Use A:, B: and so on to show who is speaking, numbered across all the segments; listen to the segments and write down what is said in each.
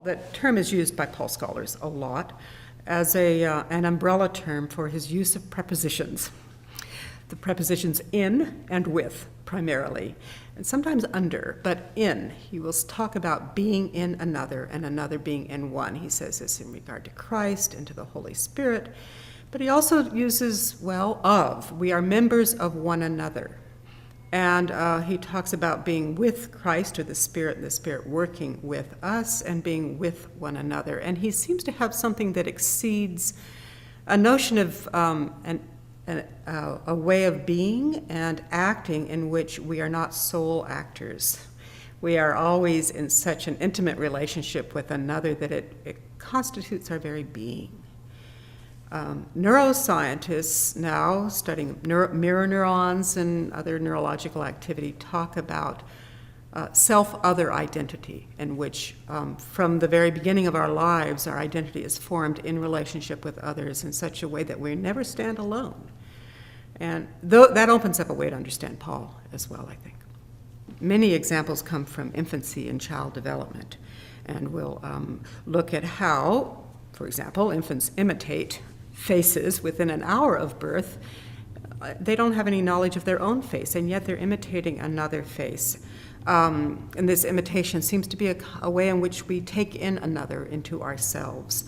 A: That term is used by Paul scholars a lot as an umbrella term for his use of prepositions. The prepositions in and with, primarily, and sometimes under, but in. He will talk about being in another and another being in one. He says this in regard to Christ and to the Holy Spirit, but he also uses, of. We are members of one another. And he talks about being with Christ or the Spirit working with us and being with one another. And he seems to have something that exceeds a notion of a way of being and acting in which we are not sole actors. We are always in such an intimate relationship with another that it constitutes our very being. Neuroscientists now studying mirror neurons and other neurological activity talk about self-other identity, in which from the very beginning of our lives, our identity is formed in relationship with others in such a way that we never stand alone. And that opens up a way to understand Paul as well, I think. Many examples come from infancy and child development, and we'll look at how, for example, infants imitate faces within an hour of birth. They don't have any knowledge of their own face, and yet they're imitating another face. And this imitation seems to be a way in which we take in another into ourselves.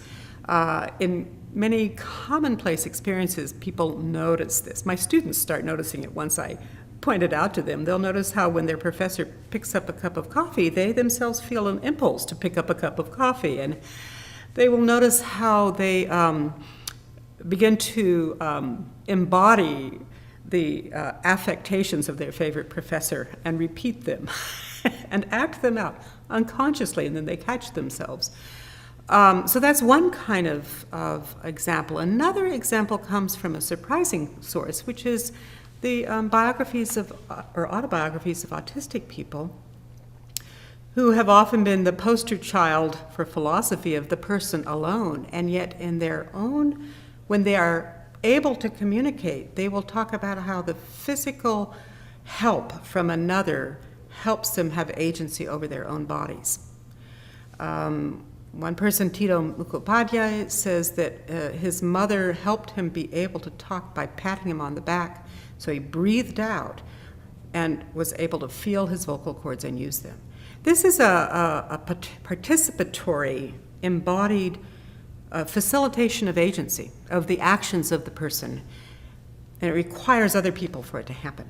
A: In many commonplace experiences, people notice this. My students start noticing it once I point it out to them. They'll notice how when their professor picks up a cup of coffee, they themselves feel an impulse to pick up a cup of coffee. And they will notice how they begin to embody the affectations of their favorite professor and repeat them and act them out unconsciously, and then they catch themselves. So that's one kind of example. Another example comes from a surprising source, which is the biographies or autobiographies of autistic people, who have often been the poster child for philosophy of the person alone, and yet in their own, when they are able to communicate, they will talk about how the physical help from another helps them have agency over their own bodies. One person, Tito Mukhopadhyay, says that his mother helped him be able to talk by patting him on the back, so he breathed out and was able to feel his vocal cords and use them. This is a participatory, embodied facilitation of agency, of the actions of the person, and it requires other people for it to happen.